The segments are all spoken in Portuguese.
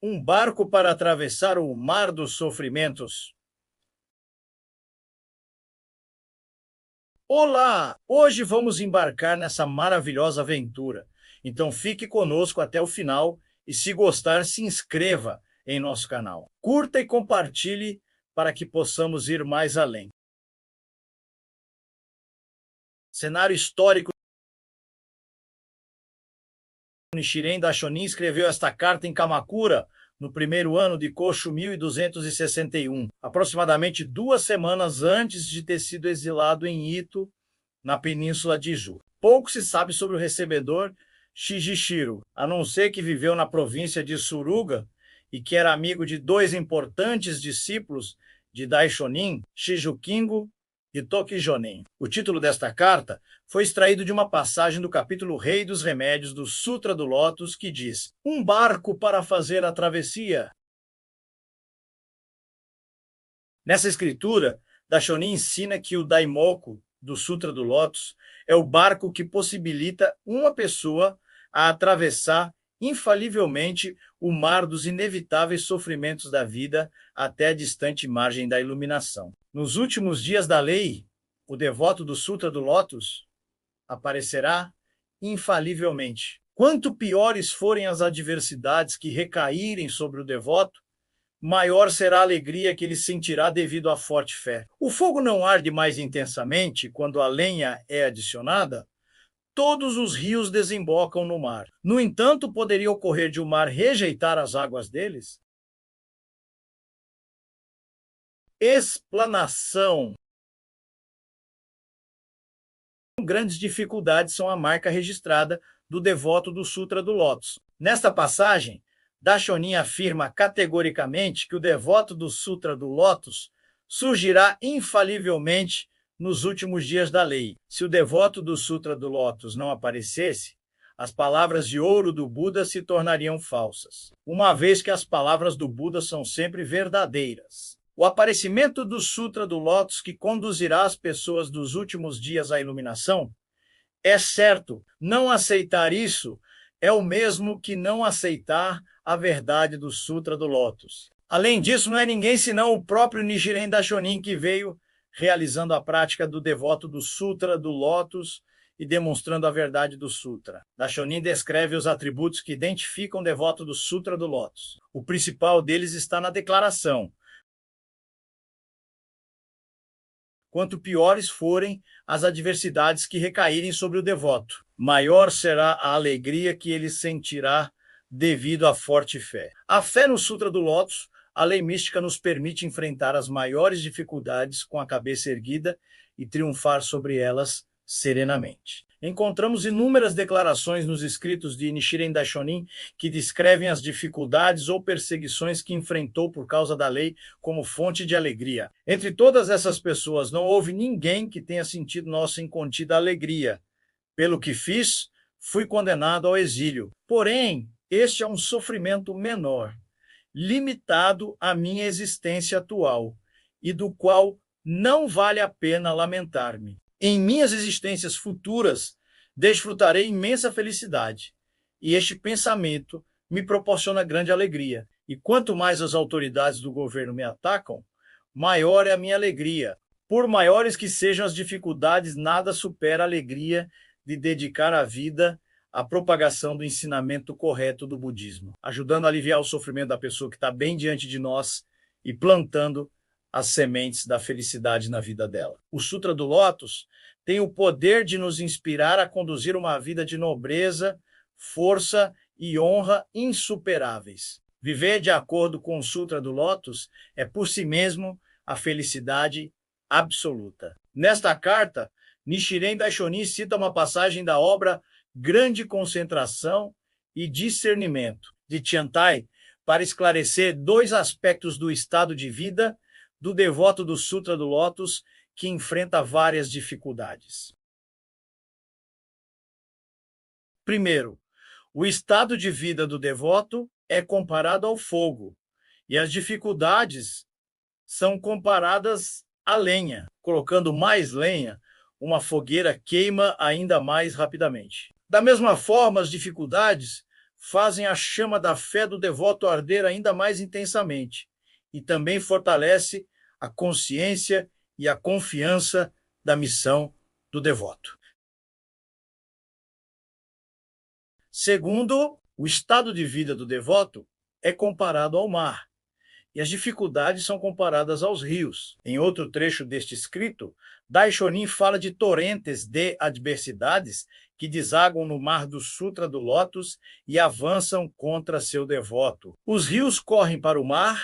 Um barco para atravessar o mar dos sofrimentos. Olá! Hoje vamos embarcar nessa maravilhosa aventura. Então fique conosco até o final e, se gostar, se inscreva em nosso canal. Curta e compartilhe para que possamos ir mais além. Cenário histórico. Nichiren Daishonin escreveu esta carta em Kamakura, no primeiro ano de Koshu 1261, aproximadamente 2 semanas antes de ter sido exilado em Ito, na península de Izu. Pouco se sabe sobre o recebedor Shigishiro, a não ser que viveu na província de Suruga e que era amigo de 2 importantes discípulos de Daishonin, Shijukingo e Tokijonin. O título desta carta foi extraído de uma passagem do capítulo Rei dos Remédios do Sutra do Lótus, que diz: um barco para fazer a travessia. Nessa escritura, Daishonin ensina que o Daimoku do Sutra do Lótus é o barco que possibilita uma pessoa a atravessar infalivelmente o mar dos inevitáveis sofrimentos da vida até a distante margem da iluminação. Nos últimos dias da lei, o devoto do Sutra do Lótus aparecerá infalivelmente. Quanto piores forem as adversidades que recaírem sobre o devoto, maior será a alegria que ele sentirá devido à forte fé. O fogo não arde mais intensamente quando a lenha é adicionada. Todos os rios desembocam no mar. No entanto, poderia ocorrer de o mar rejeitar as águas deles? Explanação. Grandes dificuldades são a marca registrada do devoto do Sutra do Lótus. Nesta passagem, Daishonin afirma categoricamente que o devoto do Sutra do Lótus surgirá infalivelmente nos últimos dias da lei. Se o devoto do Sutra do Lótus não aparecesse, as palavras de ouro do Buda se tornariam falsas, uma vez que as palavras do Buda são sempre verdadeiras. O aparecimento do Sutra do Lótus, que conduzirá as pessoas dos últimos dias à iluminação, é certo. Não aceitar isso é o mesmo que não aceitar a verdade do Sutra do Lótus. Além disso, não é ninguém senão o próprio Nichiren Daishonin que veio realizando a prática do devoto do Sutra do Lótus e demonstrando a verdade do Sutra. Daishonin descreve os atributos que identificam o devoto do Sutra do Lótus. O principal deles está na declaração: quanto piores forem as adversidades que recaírem sobre o devoto, maior será a alegria que ele sentirá devido à forte fé. A fé no Sutra do Lótus, a lei mística nos permite enfrentar as maiores dificuldades com a cabeça erguida e triunfar sobre elas serenamente. Encontramos inúmeras declarações nos escritos de Nichiren Daishonin que descrevem as dificuldades ou perseguições que enfrentou por causa da lei como fonte de alegria. Entre todas essas pessoas, não houve ninguém que tenha sentido nossa incontida alegria. Pelo que fiz, fui condenado ao exílio. Porém, este é um sofrimento menor, limitado à minha existência atual, e do qual não vale a pena lamentar-me. Em minhas existências futuras, desfrutarei imensa felicidade, e este pensamento me proporciona grande alegria. E quanto mais as autoridades do governo me atacam, maior é a minha alegria. Por maiores que sejam as dificuldades, nada supera a alegria de dedicar a vida à propagação do ensinamento correto do budismo, ajudando a aliviar o sofrimento da pessoa que está bem diante de nós e plantando as sementes da felicidade na vida dela. O Sutra do Lótus tem o poder de nos inspirar a conduzir uma vida de nobreza, força e honra insuperáveis. Viver de acordo com o Sutra do Lótus é por si mesmo a felicidade absoluta. Nesta carta, Nichiren Daishonin cita uma passagem da obra Grande Concentração e Discernimento, de Tiantai, para esclarecer 2 aspectos do estado de vida do devoto do Sutra do Lótus que enfrenta várias dificuldades. Primeiro, o estado de vida do devoto é comparado ao fogo, e as dificuldades são comparadas à lenha. Colocando mais lenha, uma fogueira queima ainda mais rapidamente. Da mesma forma, as dificuldades fazem a chama da fé do devoto arder ainda mais intensamente e também fortalece a consciência e a confiança da missão do devoto. Segundo, o estado de vida do devoto é comparado ao mar, e as dificuldades são comparadas aos rios. Em outro trecho deste escrito, Daishonin fala de torrentes de adversidades que desaguam no mar do Sutra do Lótus e avançam contra seu devoto. Os rios correm para o mar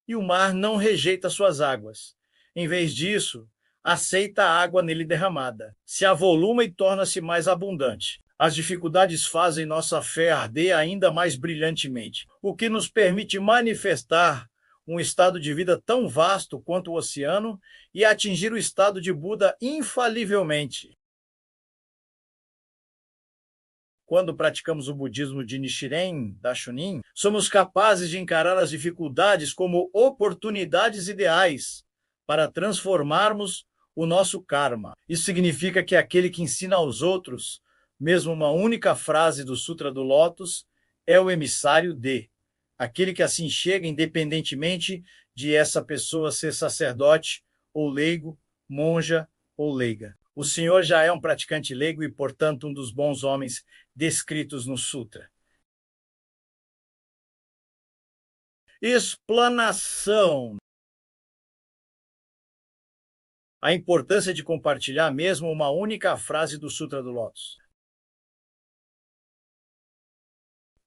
e o mar não rejeita suas águas. Em vez disso, aceita a água nele derramada, se avoluma e torna-se mais abundante. As dificuldades fazem nossa fé arder ainda mais brilhantemente, o que nos permite manifestar um estado de vida tão vasto quanto o oceano e atingir o estado de Buda infalivelmente. Quando praticamos o budismo de Nichiren Daishonin, somos capazes de encarar as dificuldades como oportunidades ideais para transformarmos o nosso karma. Isso significa que aquele que ensina aos outros, mesmo uma única frase do Sutra do Lótus, é o emissário de. Aquele que assim chega, independentemente de essa pessoa ser sacerdote ou leigo, monja ou leiga. O senhor já é um praticante leigo e, portanto, um dos bons homens descritos no Sutra. Explanação. A importância de compartilhar mesmo uma única frase do Sutra do Lótus.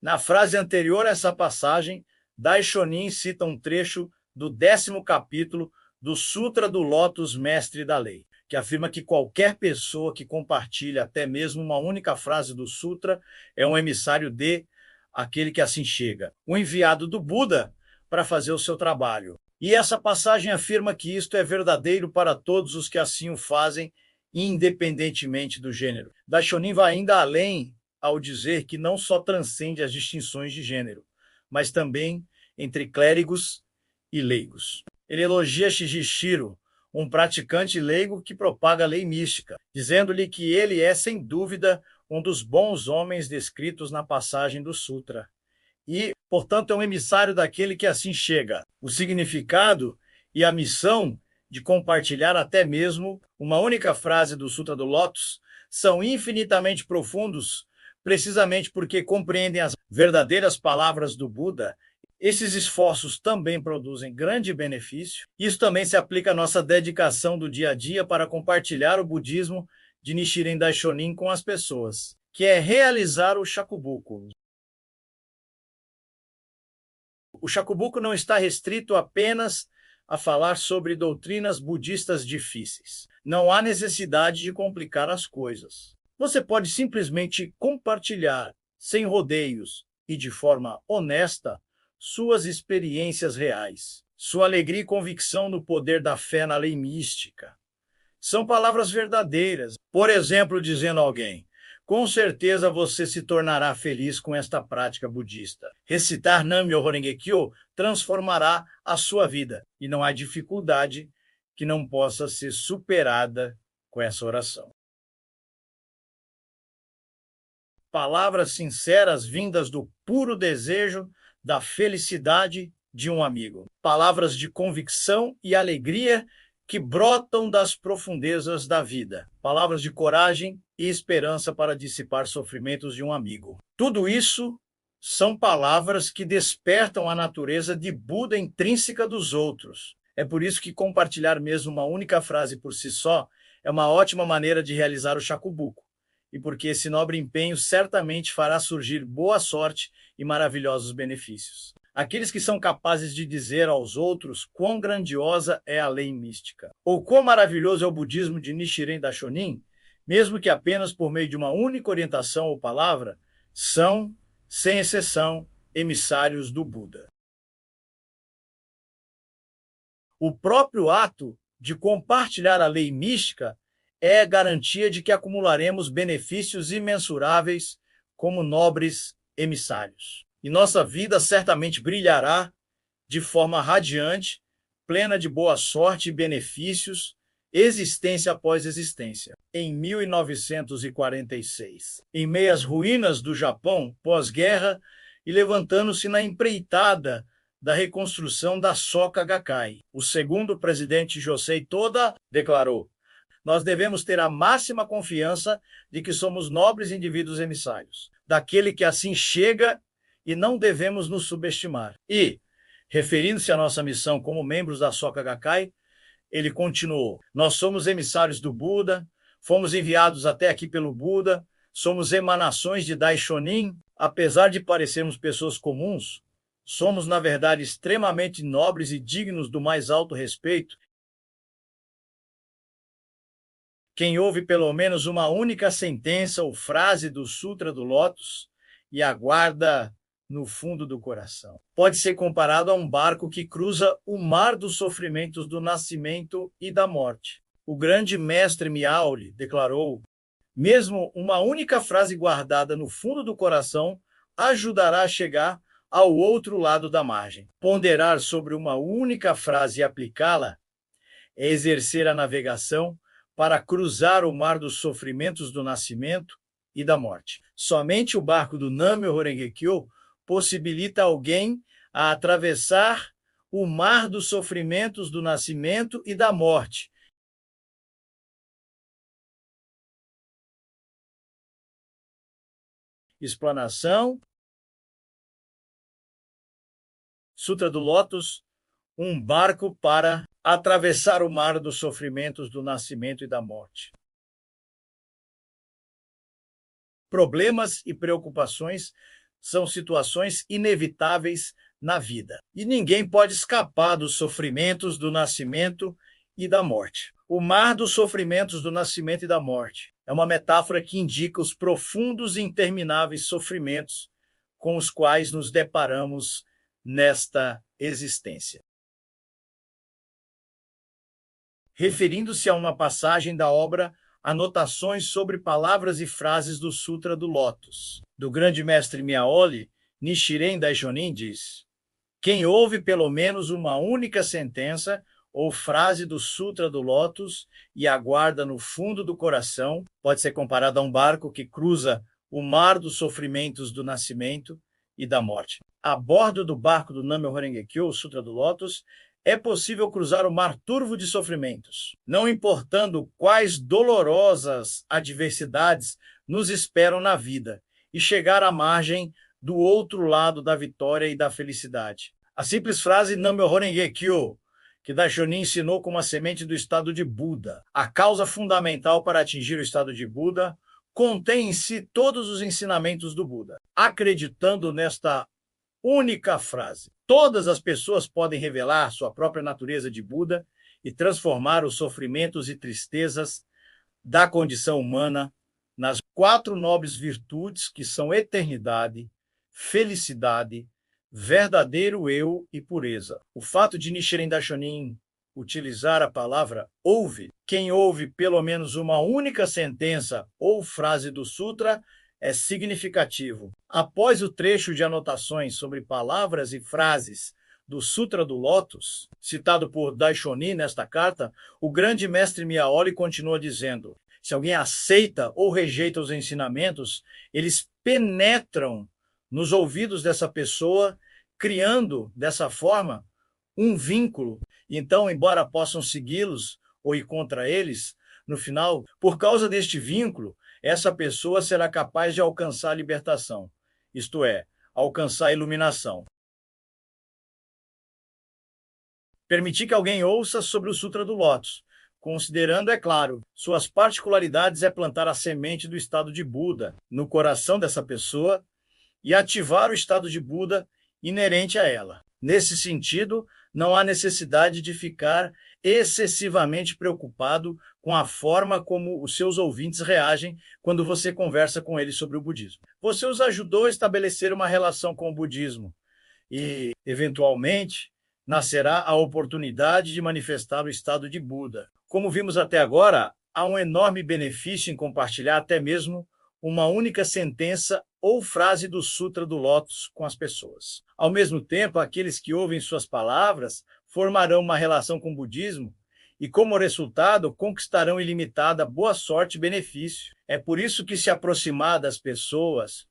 Na frase anterior a essa passagem, Daishonin cita um trecho do 10º capítulo do Sutra do Lótus Mestre da Lei, que afirma que qualquer pessoa que compartilha até mesmo uma única frase do Sutra é um emissário de aquele que assim chega, o enviado do Buda para fazer o seu trabalho. E essa passagem afirma que isto é verdadeiro para todos os que assim o fazem, independentemente do gênero. Daishonin vai ainda além ao dizer que não só transcende as distinções de gênero, mas também entre clérigos e leigos. Ele elogia Shigeshiro, um praticante leigo que propaga a lei mística, dizendo-lhe que ele é, sem dúvida, um dos bons homens descritos na passagem do Sutra. E, portanto, é um emissário daquele que assim chega. O significado e a missão de compartilhar até mesmo uma única frase do Sutra do Lótus são infinitamente profundos, precisamente porque compreendem as verdadeiras palavras do Buda. Esses esforços também produzem grande benefício. Isso também se aplica à nossa dedicação do dia a dia para compartilhar o budismo de Nichiren Daishonin com as pessoas, que é realizar o shakubuku. O shakubuku não está restrito apenas a falar sobre doutrinas budistas difíceis. Não há necessidade de complicar as coisas. Você pode simplesmente compartilhar, sem rodeios e de forma honesta, suas experiências reais, sua alegria e convicção no poder da fé na lei mística. São palavras verdadeiras. Por exemplo, dizendo a alguém: com certeza você se tornará feliz com esta prática budista. Recitar Nam-myoho Renge-kyo transformará a sua vida, e não há dificuldade que não possa ser superada com essa oração. Palavras sinceras vindas do puro desejo da felicidade de um amigo. Palavras de convicção e alegria que brotam das profundezas da vida. Palavras de coragem e esperança para dissipar sofrimentos de um amigo. Tudo isso são palavras que despertam a natureza de Buda intrínseca dos outros. É por isso que compartilhar mesmo uma única frase por si só é uma ótima maneira de realizar o shakubuku, e porque esse nobre empenho certamente fará surgir boa sorte e maravilhosos benefícios. Aqueles que são capazes de dizer aos outros quão grandiosa é a lei mística, ou quão maravilhoso é o budismo de Nichiren Daishonin, mesmo que apenas por meio de uma única orientação ou palavra, são, sem exceção, emissários do Buda. O próprio ato de compartilhar a lei mística é garantia de que acumularemos benefícios imensuráveis como nobres emissários. E nossa vida certamente brilhará de forma radiante, plena de boa sorte e benefícios, existência após existência. Em 1946, em meio às ruínas do Japão, pós-guerra, e levantando-se na empreitada da reconstrução da Soka Gakkai. O segundo presidente Josei Toda declarou: nós devemos ter a máxima confiança de que somos nobres indivíduos emissários, daquele que assim chega, e não devemos nos subestimar. E, referindo-se à nossa missão como membros da Soka Gakkai, ele continuou: nós somos emissários do Buda, fomos enviados até aqui pelo Buda, somos emanações de Daishonin. Apesar de parecermos pessoas comuns, somos, na verdade, extremamente nobres e dignos do mais alto respeito. Quem ouve pelo menos uma única sentença ou frase do Sutra do Lótus e aguarda no fundo do coração pode ser comparado a um barco que cruza o mar dos sofrimentos do nascimento e da morte. O grande mestre Miaoli declarou: mesmo uma única frase guardada no fundo do coração ajudará a chegar ao outro lado da margem. Ponderar sobre uma única frase e aplicá-la é exercer a navegação para cruzar o mar dos sofrimentos do nascimento e da morte. Somente o barco do Nam-myoho Renge-kyo possibilita alguém a atravessar o mar dos sofrimentos do nascimento e da morte. Explanação. Sutra do Lótus, um barco para atravessar o mar dos sofrimentos do nascimento e da morte. Problemas e preocupações são situações inevitáveis na vida, e ninguém pode escapar dos sofrimentos do nascimento e da morte. O mar dos sofrimentos do nascimento e da morte é uma metáfora que indica os profundos e intermináveis sofrimentos com os quais nos deparamos nesta existência. Referindo-se a uma passagem da obra Anotações sobre palavras e frases do Sutra do Lótus, do grande mestre Miaoli, Nichiren Daishonin diz: quem ouve pelo menos uma única sentença ou frase do Sutra do Lótus e aguarda no fundo do coração, pode ser comparado a um barco que cruza o mar dos sofrimentos do nascimento e da morte. A bordo do barco do Nam-myoho Renge-kyo, o Sutra do Lótus, é possível cruzar o mar turvo de sofrimentos, não importando quais dolorosas adversidades nos esperam na vida, e chegar à margem do outro lado da vitória e da felicidade. A simples frase Nam-myoho Renge-kyo, que Daishonin ensinou como a semente do estado de Buda, a causa fundamental para atingir o estado de Buda, contém em si todos os ensinamentos do Buda. Acreditando nesta única frase, todas as pessoas podem revelar sua própria natureza de Buda e transformar os sofrimentos e tristezas da condição humana nas 4 nobres virtudes que são eternidade, felicidade, verdadeiro eu e pureza. O fato de Nichiren Daishonin utilizar a palavra ouve, quem ouve pelo menos uma única sentença ou frase do Sutra, é significativo. Após o trecho de anotações sobre palavras e frases do Sutra do Lótus, citado por Daishonin nesta carta, o grande mestre Miaoli continua dizendo: se alguém aceita ou rejeita os ensinamentos, eles penetram nos ouvidos dessa pessoa, criando, dessa forma, um vínculo. Então, embora possam segui-los ou ir contra eles, no final, por causa deste vínculo, essa pessoa será capaz de alcançar a libertação, isto é, alcançar a iluminação. Permitir que alguém ouça sobre o Sutra do Lótus, considerando, é claro, suas particularidades, é plantar a semente do estado de Buda no coração dessa pessoa e ativar o estado de Buda inerente a ela. Nesse sentido, não há necessidade de ficar excessivamente preocupado com a forma como os seus ouvintes reagem quando você conversa com eles sobre o budismo. Você os ajudou a estabelecer uma relação com o budismo e, eventualmente, nascerá a oportunidade de manifestar o estado de Buda. Como vimos até agora, há um enorme benefício em compartilhar até mesmo uma única sentença ou frase do Sutra do Lótus com as pessoas. Ao mesmo tempo, aqueles que ouvem suas palavras formarão uma relação com o budismo e, como resultado, conquistarão ilimitada boa sorte e benefício. É por isso que se aproximar das pessoas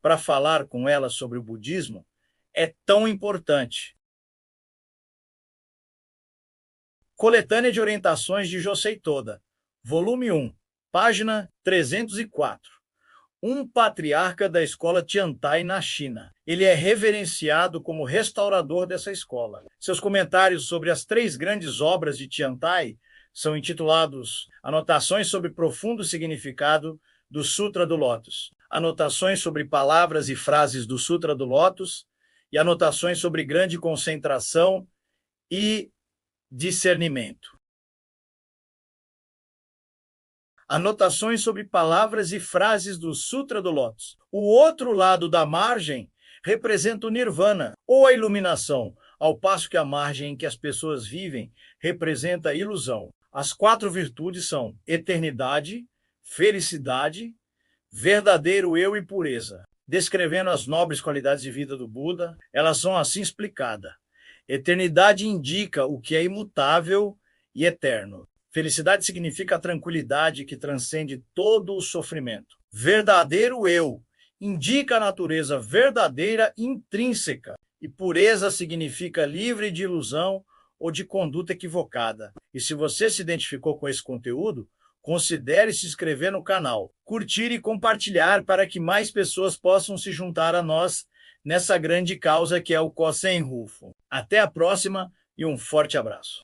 para falar com ela sobre o budismo é tão importante. Coletânea de Orientações de Josei Toda, volume 1, página 304. Um patriarca da escola Tiantai na China. Ele é reverenciado como restaurador dessa escola. Seus comentários sobre as 3 grandes obras de Tiantai são intitulados Anotações sobre profundo significado do Sutra do Lótus, Anotações sobre palavras e frases do Sutra do Lótus e Anotações sobre grande concentração e discernimento. Anotações sobre palavras e frases do Sutra do Lótus. O outro lado da margem representa o Nirvana, ou a iluminação, ao passo que a margem em que as pessoas vivem representa a ilusão. As 4 virtudes são eternidade, felicidade, verdadeiro eu e pureza. Descrevendo as nobres qualidades de vida do Buda, elas são assim explicadas. Eternidade indica o que é imutável e eterno. Felicidade significa a tranquilidade que transcende todo o sofrimento. Verdadeiro eu indica a natureza verdadeira intrínseca. E pureza significa livre de ilusão ou de conduta equivocada. E se você se identificou com esse conteúdo, considere se inscrever no canal, curtir e compartilhar para que mais pessoas possam se juntar a nós nessa grande causa que é o Kosen Rufo. Até a próxima e um forte abraço.